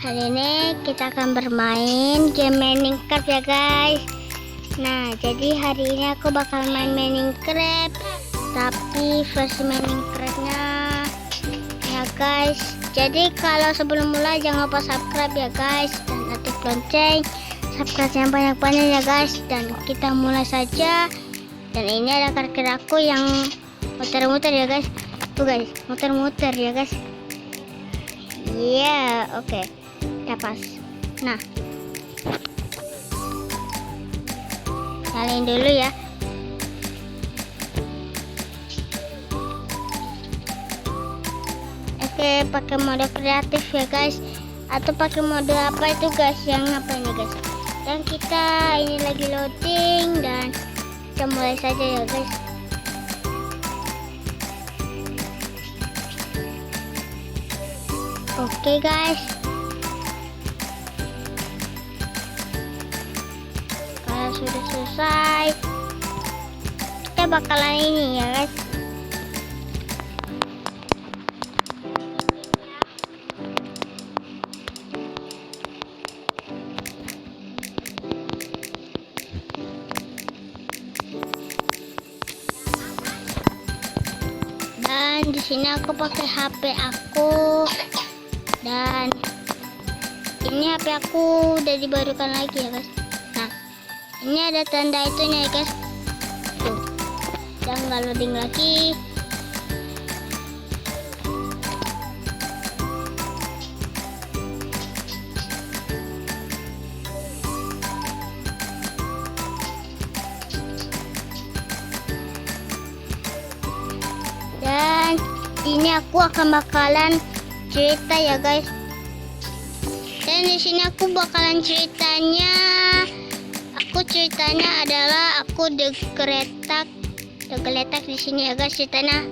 Hari ini kita akan bermain game Minecraft ya guys. Nah, jadi hari ini aku bakal main Minecraft, tapi versi Minecraftnya ya guys. Jadi kalau sebelum mulai jangan lupa subscribe ya guys, dan aktif lonceng, subscribe-nya banyak-banyak ya guys. Dan kita mulai saja. Dan ini ada karakter aku yang muter-muter ya guys. Tuh guys, muter-muter ya guys. Iya, oke. Udah pas. Nah, nyalain dulu ya. Oke, pakai mode kreatif ya guys, atau pakai mode apa itu guys, yang apa ini guys. Dan kita ini lagi loading, dan kita mulai saja ya guys. Oke guys, kalau sudah selesai kita bakalan ini ya guys. Dan di sini aku pakai HP aku. Dan ini HP aku udah dibarukan lagi ya guys. Nah, ini ada tanda itunya ya guys. Tuh, udah nggak loading lagi. Dan ini aku akan bakalan cerita ya guys. Dan di sini aku bakalan ceritanya adalah aku digeletak di sini ya guys ceritanya.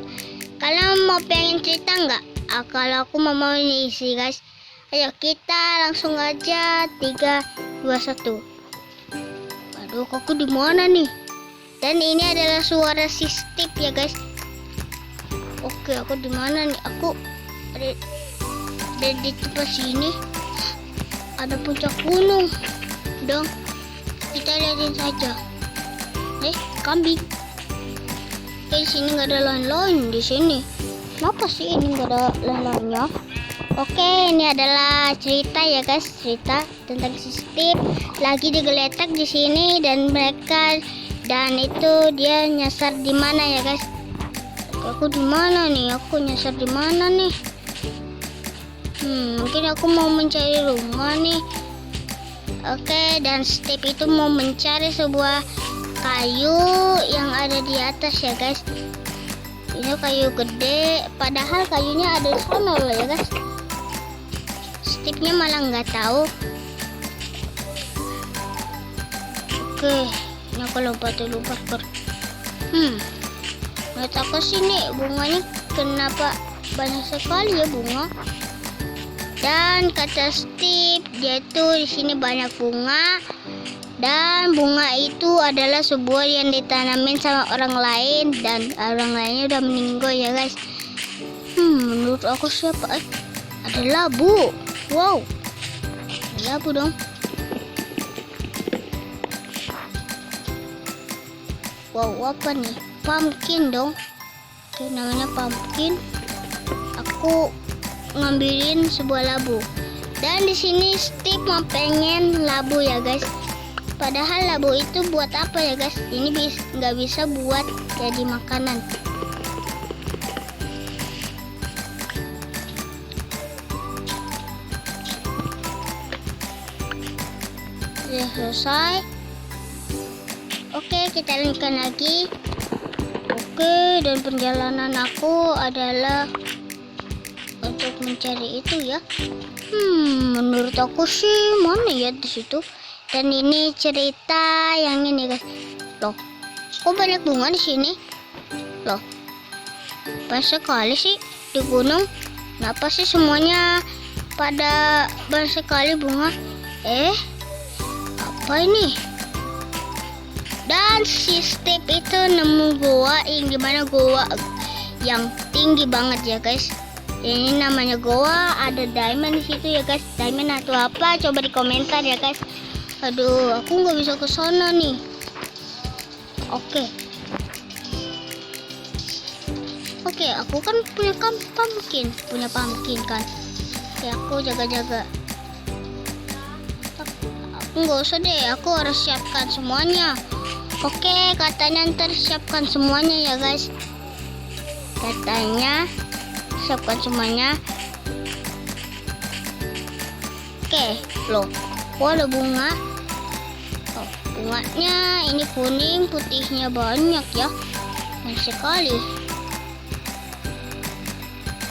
Kalian mau pengen cerita nggak? Kalau aku mau ini isi guys. Ayo kita langsung aja 3, 2, 1. Aduh, aku di mana nih? Dan ini adalah suara si Steve ya guys. Oke, aku di mana nih? Aku ada di tempat sini. Ada puncak gunung dong, kita lihatin saja. Kambing. Di sini nggak ada lain-lain di sini. Kenapa sih ini nggak ada lain-lainnya? Oke, ini adalah cerita ya guys, cerita tentang si Steve lagi digeletak di sini, dan itu dia nyasar di mana ya guys. Aku di mana nih? Aku nyasar di mana nih? Mungkin aku mau mencari rumah nih. Oke, dan Steve itu mau mencari sebuah kayu yang ada di atas ya guys. Ini kayu gede, padahal kayunya ada di sana loh ya guys. Steve-nya malah nggak tahu. Oke, ini aku lompat dulu parkour. Menurut aku sih nih bunganya kenapa banyak sekali ya bunga. Dan kata Steve, dia tuh di sini banyak bunga, dan bunga itu adalah sebuah yang ditanamin sama orang lain, dan orang lainnya udah meninggal ya guys. Menurut aku siapa? Ada labu. Wow, ada labu dong. Wow, apa nih? Pumpkin dong. Oke, namanya pumpkin. Aku ngambilin sebuah labu. Dan di sini Steve mau pengen labu ya guys. Padahal labu itu buat apa ya guys? Ini nggak bisa buat jadi makanan. Sudah selesai. Oke, kita lanjutkan lagi. Oke, dan perjalanan aku adalah untuk mencari itu ya. Menurut aku sih mana ya di situ. Dan ini cerita yang ini guys. Loh, kok banyak bunga di sini? Loh, banyak sekali sih di gunung. Kenapa sih semuanya pada banyak sekali bunga? Apa ini? Dan si Steve itu nemu goa, yang dimana goa yang tinggi banget ya guys. Ini namanya goa, ada diamond di situ ya guys. Diamond atau apa? Coba di komentar ya guys. Aduh, aku nggak bisa ke sana nih. Oke. Oke, aku kan punya pumpkin kan. Ya aku jaga-jaga. Aku nggak usah deh, aku harus siapkan semuanya. Oke, katanya ntar siapkan semuanya ya guys. Katanya siapkan semuanya. Oke, loh, ada bunga. Oh, bunganya ini kuning, putihnya banyak ya.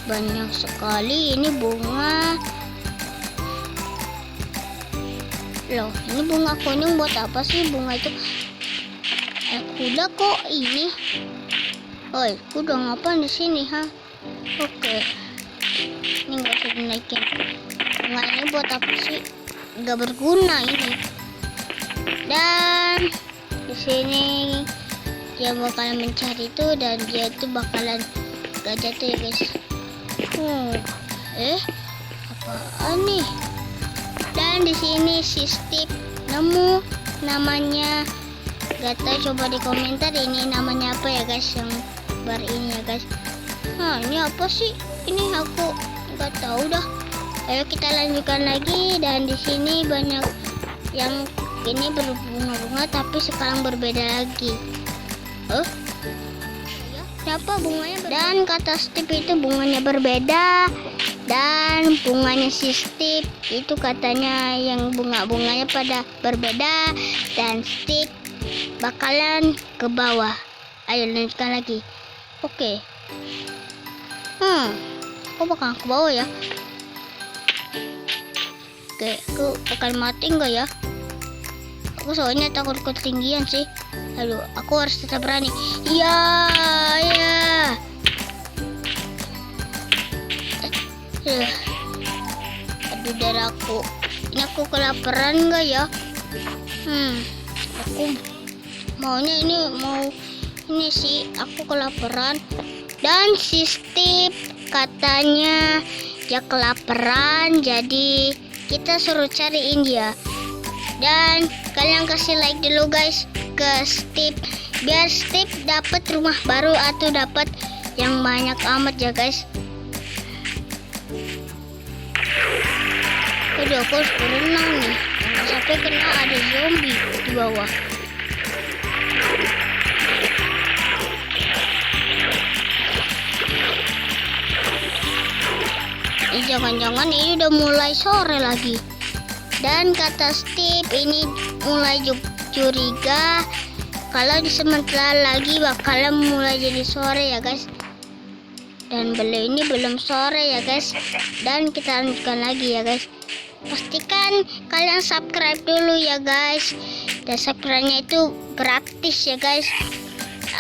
Banyak sekali ini bunga. Loh, ini bunga kuning buat apa sih bunga itu? Kuda kok ini? Oi, kuda ngapain di sini, ha? Oke. Ini nggak usah dinaikin. Bunga ini buat apa sih? Nggak berguna ini. Dan di sini dia bakalan mencari itu dan dia itu bakalan gak jatuh ya guys. Apaan nih? Dan di sini si Steve nemu namanya, gak tahu, coba di komentar ini namanya apa ya guys, yang bar ini ya guys. Nah, ini apa sih? Ini aku gak tahu dah. Ayo kita lanjutkan lagi. Dan di sini banyak yang ini berbunga-bunga tapi sekarang berbeda lagi. Siapa bunganya? Dan kata Steve itu bunganya berbeda. Dan bunganya si Steve itu katanya yang bunga-bunganya pada berbeda. Dan Steve bakalan ke bawah. Ayo lanjutkan lagi. Oke. Aku bakal ke bawah ya. Oke, aku bakal mati enggak ya? Aku soalnya takut ketinggian sih. Aduh, aku harus tetap berani. Ya. Aduh, darahku. Ini aku kelaparan enggak ya? Aku maunya ini sih, aku kelaparan. Dan si Steve katanya dia kelaparan, jadi kita suruh cariin dia. Dan kalian kasih like dulu guys ke Steve, biar Steve dapat rumah baru atau dapat yang banyak amat ya guys. Aduh, aku harus berenang nih, jangan sampai kena ada zombie di bawah. Jangan-jangan ini udah mulai sore lagi. Dan kata Steve ini mulai curiga kalau di sebentar lagi bakalan mulai jadi sore ya guys. Dan ini belum sore ya guys. Dan kita lanjutkan lagi ya guys. Pastikan kalian subscribe dulu ya guys. Dan subscribe-nya itu gratis ya guys.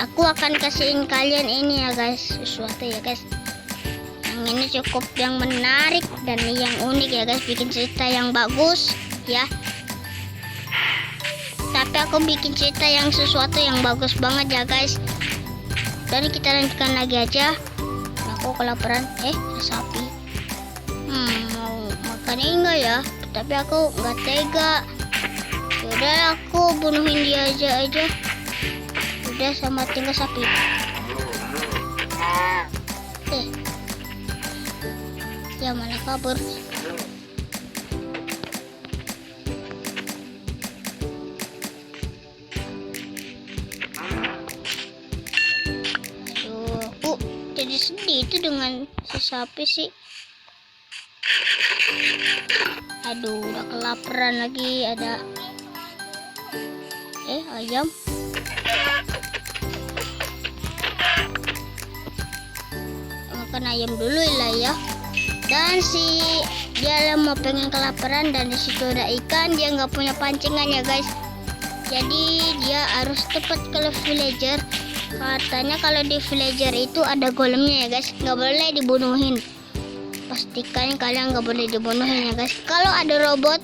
Aku akan kasihin kalian ini ya guys, sesuatu ya guys. Yang ini cukup yang menarik dan yang unik ya guys, bikin cerita yang bagus ya. Tapi aku bikin cerita yang sesuatu yang bagus banget ya guys. Dan kita lanjutkan lagi aja. Aku kelaparan. Ada sapi. Mau makan enggak ya? Tapi aku nggak tega. Yaudah, aku bunuhin dia aja. Udah, sama tinggal sapi. Ya, malah kabur. Aduh, aku jadi sedih itu dengan si sapi sih. Aduh, udah kelaparan lagi. Ada ayam. Makan ayam dulu lah ya. Dan dia mau pengen kelaparan, dan di situ ada ikan. Dia nggak punya pancingan ya guys. Jadi dia harus cepat ke villager. Katanya kalau di villager itu ada golemnya ya guys, nggak boleh dibunuhin. Pastikan kalian nggak boleh dibunuhin ya guys. Kalau ada robot,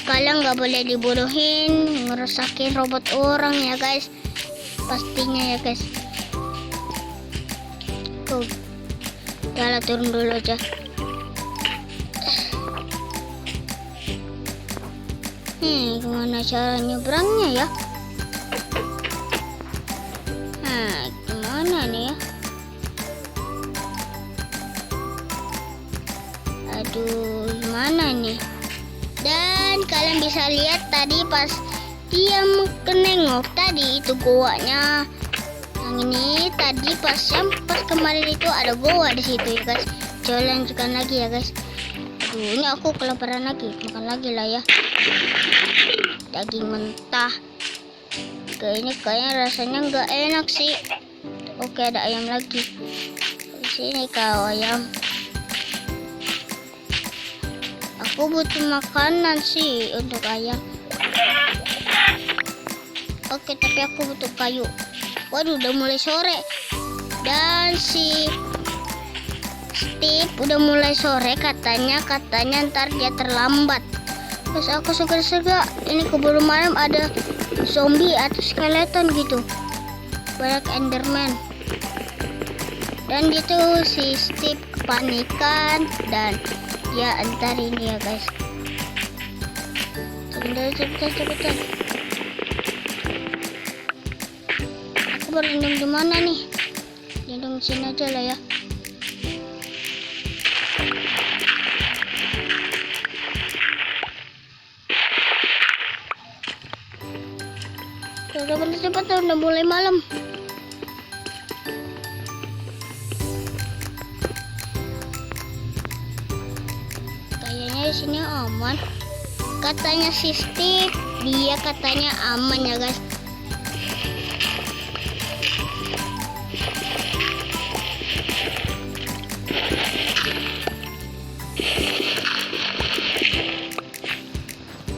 kalian nggak boleh dibunuhin, ngerusakin robot orang ya guys. Pastinya ya guys. Yalah, turun dulu aja. Gimana cara nyebrangnya ya? Nah, gimana nih ya? Aduh, gimana nih? Dan kalian bisa lihat tadi pas dia menengok tadi itu goanya. Yang ini tadi pas kemarin itu ada goa di situ ya guys. Coba lanjutkan lagi ya guys. Aduh, ini aku kelaparan lagi. Makan lagi lah ya. Daging mentah. Ini kayaknya rasanya nggak enak sih. Oke, ada ayam lagi. Di sini kau ayam. Aku butuh makanan sih untuk ayam. Oke, tapi aku butuh kayu. Waduh, udah mulai sore. Dan si Steve udah mulai sore katanya ntar dia terlambat. Terus aku segar-segar ini keburu malam ada zombie atau skeleton gitu. Banyak enderman. Dan gitu si Steve kepanikan dan ya antar ini ya guys. Cepetan. Aku berlindung di mana nih? Lindung sini aja lah ya. Cepat, udah mulai malam. Kayaknya di sini aman. Katanya si Steve, dia katanya aman ya guys.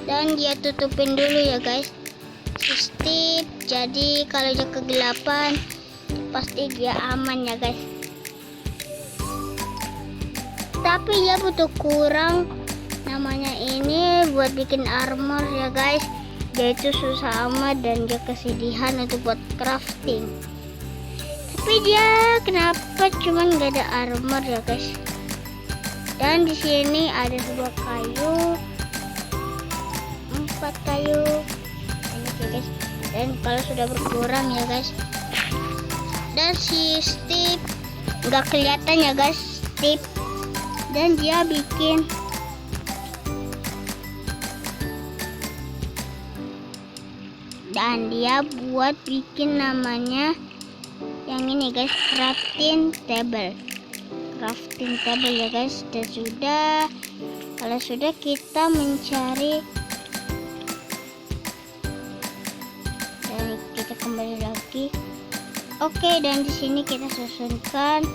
Dan dia tutupin dulu ya guys. Steve, jadi kalau dia kegelapan pasti dia aman ya guys. Tapi dia butuh kurang namanya ini buat bikin armor ya guys. Dia itu susah amat dan dia kesedihan untuk buat crafting. Tapi dia kenapa cuman gak ada armor ya guys. Dan di sini ada sebuah kayu, 4 kayu. Ya guys. Dan kalau sudah berkurang ya guys. Dan si Steve nggak kelihatan ya guys, Steve. Dan dia bikin buat bikin namanya yang ini guys, crafting table ya guys. Dan kalau sudah kita mencari. Kita kembali lagi. Oke, dan di sini kita susunkan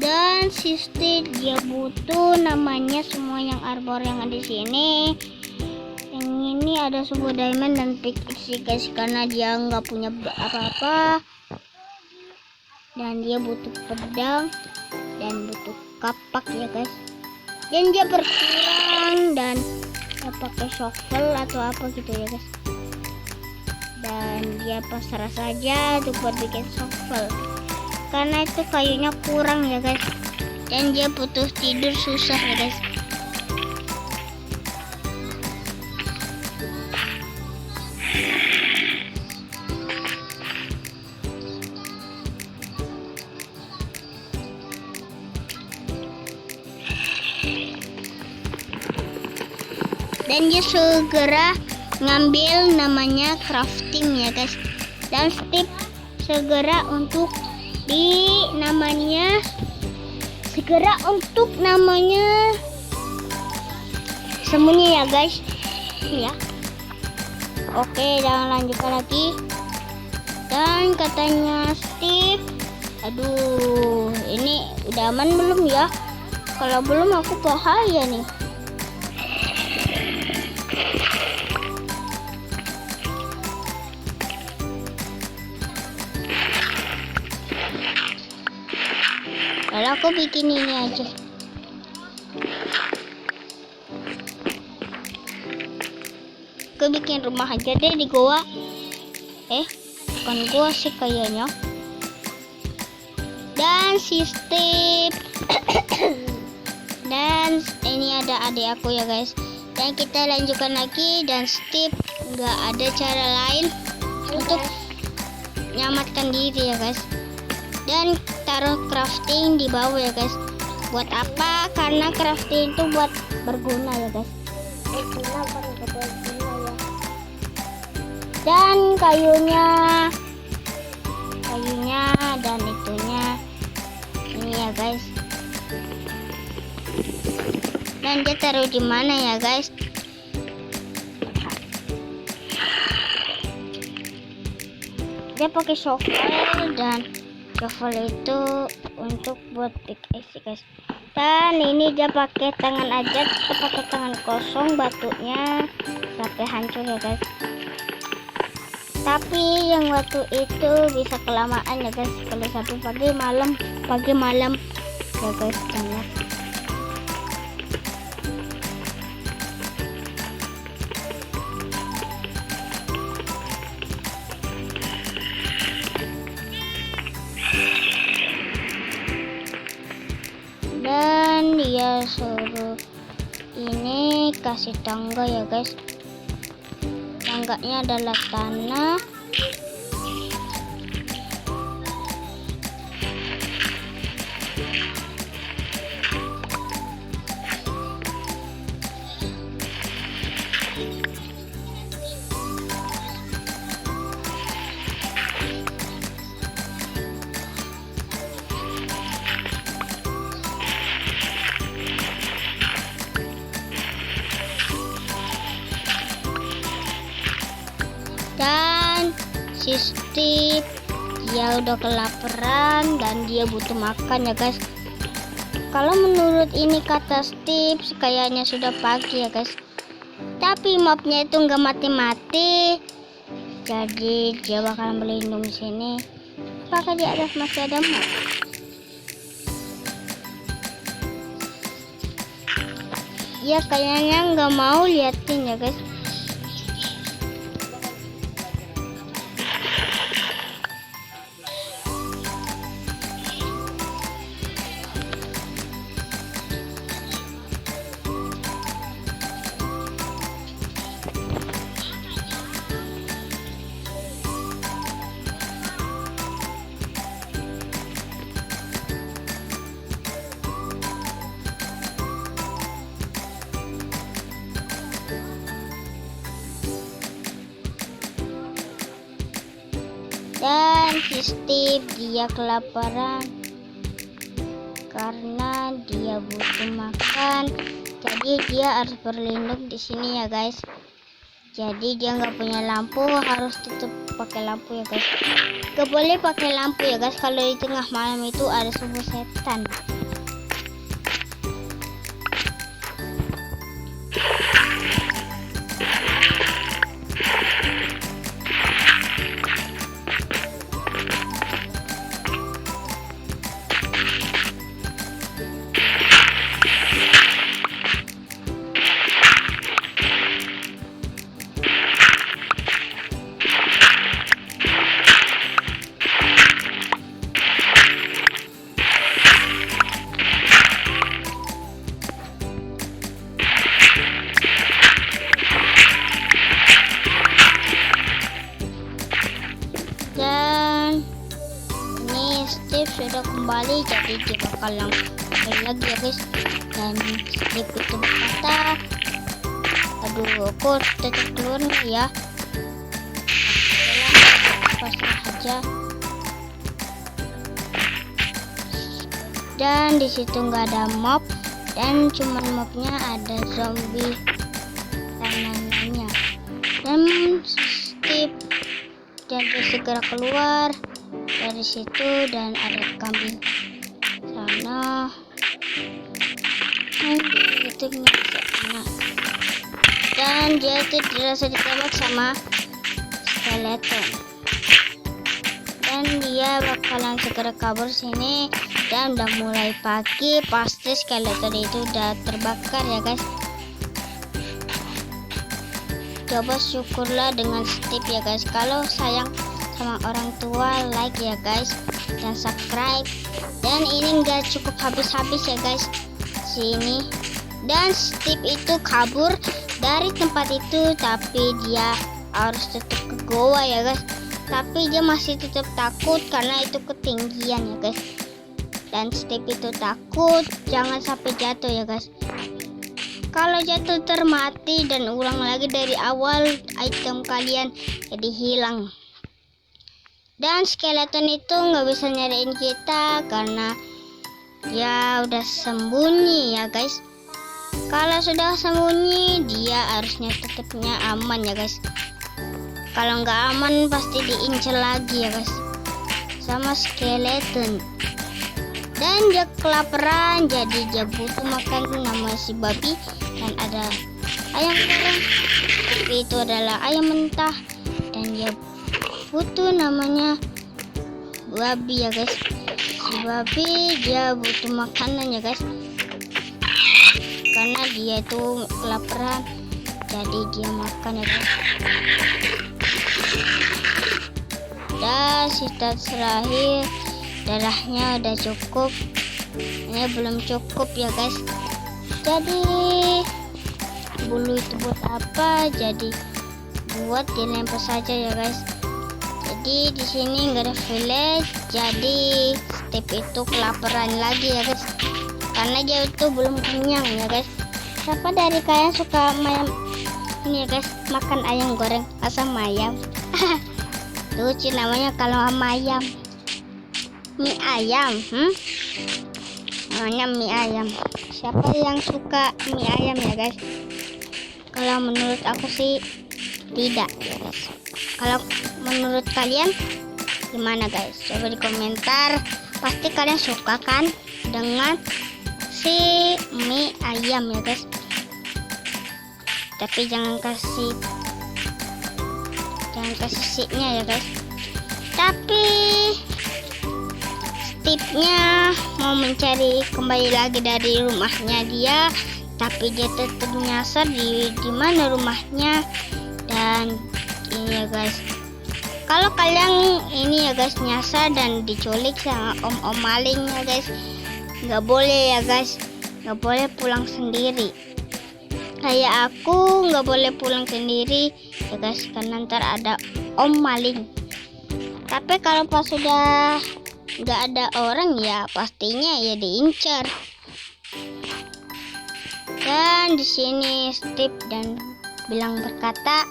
dan sistem dia butuh namanya semua yang arbor yang ada di sini. Yang ini ada sebuah diamond dan pickaxe guys, karena dia nggak punya apa-apa. Dan dia butuh pedang dan butuh kapak ya guys. Dan dia berkurang dan dia pakai shovel atau apa gitu ya guys. Dan dia pasrah saja untuk buat bikin shovel, karena itu kayunya kurang ya guys. Dan dia butuh tidur susah ya guys. Dan dia segera ngambil namanya crafting ya guys. Dan Steve segera untuk sembunyi ya guys ya. Oke, dan lanjutkan lagi. Dan katanya Steve, aduh, ini udah aman belum ya? Kalau belum aku bahaya nih. Lalu aku bikin ini aja. Aku bikin rumah aja deh di goa. Bukan goa sih kayaknya. Dan sistem dan ini ada adik aku ya guys. Dan kita lanjutkan lagi, dan Steve nggak ada cara lain untuk menyelamatkan diri ya guys. Dan taruh crafting di bawah ya guys. Buat apa? Karena crafting itu buat berguna ya guys. Dan kayunya dan itunya ini ya guys. Dan dia taruh di mana ya guys? Dia pakai shovel, dan shovel itu untuk buat pickaxe guys. Dan ini dia pakai tangan aja, kita pakai tangan kosong batunya sampai hancur ya guys. Tapi yang waktu itu bisa kelamaan ya guys, kalau sampai pagi malam ya guys banyak. Dan dia suruh ini kasih tangga ya guys. Tangganya adalah tanah. Dan si Steve dia udah kelaparan dan dia butuh makan ya guys. Kalau menurut ini kata Steve kayaknya sudah pagi ya guys. Tapi mobnya itu nggak mati-mati, jadi dia bakalan berlindung di sini. Apakah di atas masih ada mob? Ya kayaknya nggak mau liatin ya guys. Dan si Steve dia kelaparan karena dia butuh makan, jadi dia harus berlindung di sini ya guys. Jadi dia nggak punya lampu, harus tutup pakai lampu ya guys. Gak boleh pakai lampu ya guys, kalau di tengah malam itu ada subuh setan. Sudah kembali, jadi dia bakal langsung lagi ya guys. Dan Steve itu berkata, aduh kok tetap keluar nih ya. Pasrah aja. Dan disitu nggak ada mob, dan cuman mobnya ada zombie tanahnya. Dan Steve jadi segera keluar dari situ, dan ada kambing sana. itu nah. Dan dia itu dirasa ditembak sama skeleton, dan dia bakalan segera kabur sini. Dan udah mulai pagi, pasti skeleton itu udah terbakar ya guys. Coba syukurlah dengan Steve ya guys. Kalau sayang sama orang tua, like ya guys, dan subscribe. Dan ini enggak cukup habis-habis ya guys sini. Dan Steve itu kabur dari tempat itu, tapi dia harus tetap ke goa ya guys. Tapi dia masih tetap takut karena itu ketinggian ya guys. Dan Steve itu takut jangan sampai jatuh ya guys. Kalau jatuh termati dan ulang lagi dari awal, item kalian jadi hilang. Dan skeleton itu nggak bisa nyariin kita karena dia udah sembunyi ya guys. Kalau sudah sembunyi, dia harusnya tetapnya aman ya guys. Kalau nggak aman pasti diincar lagi ya guys sama skeleton. Dan dia kelaparan, jadi dia butuh makan nama si babi. Dan ada ayam goreng, tapi itu adalah ayam mentah. Dan dia butuh namanya babi ya guys. Si babi dia butuh makanan ya guys, karena dia itu kelaparan, jadi dia makan ya guys. Dan sisa terakhir darahnya udah cukup, ini belum cukup ya guys. Jadi bulu itu buat apa? Jadi buat dilempar saja ya guys. Jadi di sini nggak ada village, jadi Steve itu kelaparan lagi ya guys, karena dia itu belum kenyang ya guys. Siapa dari kalian suka ayam ini ya guys, makan ayam goreng asam ayam? Lucu namanya kalau sama ayam, mie ayam. Namanya mie ayam. Siapa yang suka mie ayam ya guys? Kalau menurut aku sih tidak ya guys. Kalau menurut kalian gimana guys? Coba di komentar. Pasti kalian suka kan dengan si mie ayam ya guys. Tapi jangan kasih sik-nya ya guys. Tapi Steve-nya mau mencari kembali lagi dari rumahnya dia, tapi dia tetap nyasar di mana rumahnya. Dan ini ya guys, kalau kalian ini ya guys nyasar dan diculik sama om maling ya guys, nggak boleh ya guys, nggak boleh pulang sendiri. Kayak aku nggak boleh pulang sendiri ya guys, karena ntar ada om maling. Tapi kalau pas sudah nggak ada orang ya pastinya ya diincar. Dan di sini Steve dan bilang berkata,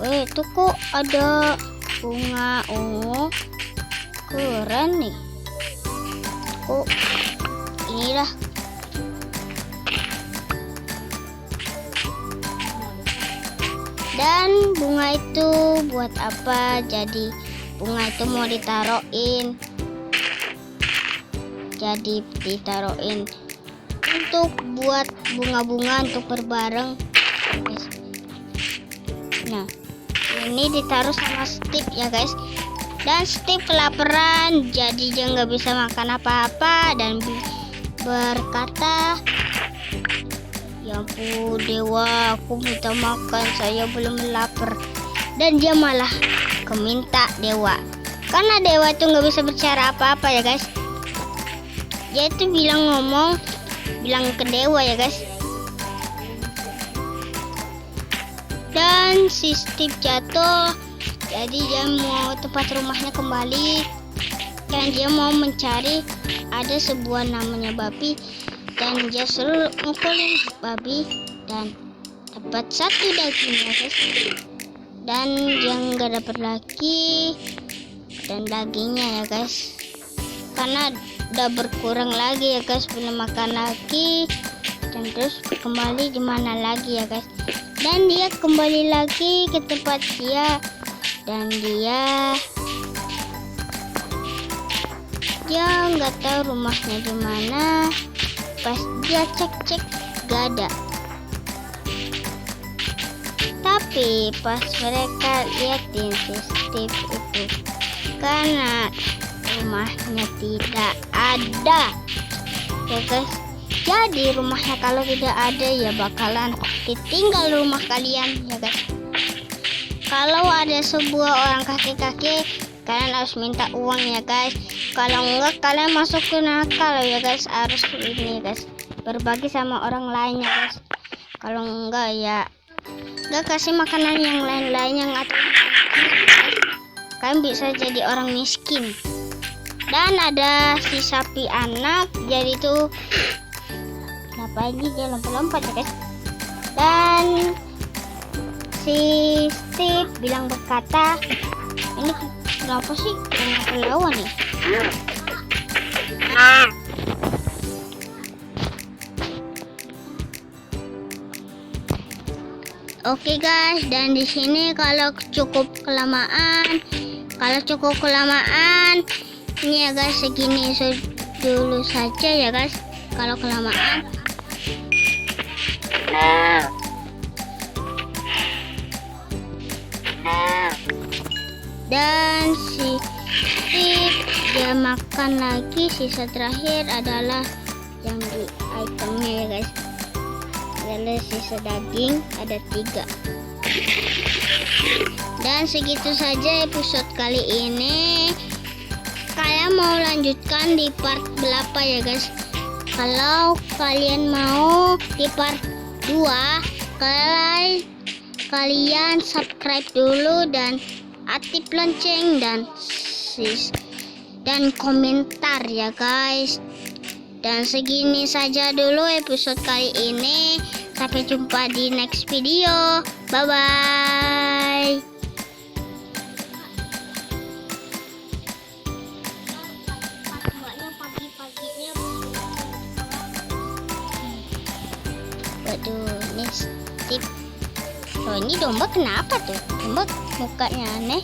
itu kok ada bunga ungu, keren nih. Kok inilah. Dan bunga itu buat apa? Jadi bunga itu mau ditaruhin, jadi ditaruhin untuk buat bunga-bunga untuk berbareng. Nah, ini ditaruh sama Steve ya guys. Dan Steve kelaparan, jadi dia nggak bisa makan apa-apa dan berkata, ya ampun dewa, aku minta makan, saya belum lapar. Dan dia malah keminta dewa, karena dewa itu nggak bisa bicara apa-apa ya guys. Dia itu bilang ke dewa ya guys. Dan si Steve jatuh, jadi dia mau tempat rumahnya kembali, dan dia mau mencari ada sebuah namanya babi, dan dia suruh mukulin babi dan dapat satu dagingnya guys. Dan dia nggak dapat lagi dan dagingnya ya guys, karena udah berkurang lagi ya guys, belum makan lagi. Dan terus kembali di mana lagi ya guys, dan dia kembali lagi ke tempat dia, dan dia nggak tahu rumahnya di mana. Pas dia cek-cek gak ada. Tapi pas mereka liatin si Steve itu, karena rumahnya tidak ada ya guys. Jadi rumahnya kalau tidak ada ya bakalan ditinggal rumah kalian ya guys. Kalau ada sebuah orang kaki-kaki, kalian harus minta uang ya guys. Kalau enggak kalian masuk ke nakal ya guys. Harus ini guys, berbagi sama orang lain ya guys. Kalau enggak ya enggak kasih makanan yang lain-lain yang atau kalian bisa jadi orang miskin. Dan ada si sapi anak, jadi tuh kenapa ini dia lompat-lompat ya guys. Dan si Steve bilang berkata, ini kenapa sih kenapa lawan nih. Oke guys, dan di sini kalau cukup kelamaan, ini ya guys, segini dulu saja ya guys. Kalau kelamaan, dan si Steve dia makan lagi. Sisa terakhir adalah yang di itemnya ya guys, adalah sisa daging, ada 3. Dan segitu saja episode kali ini. Kalian mau lanjutkan di part berapa ya guys? Kalau kalian mau di part 2, kalian subscribe dulu dan aktif lonceng dan komentar ya guys. Dan segini saja dulu episode kali ini. Sampai jumpa di next video. Bye bye. Waduh, ini Steve. Oh, ini domba kenapa tuh? Domba mukanya aneh.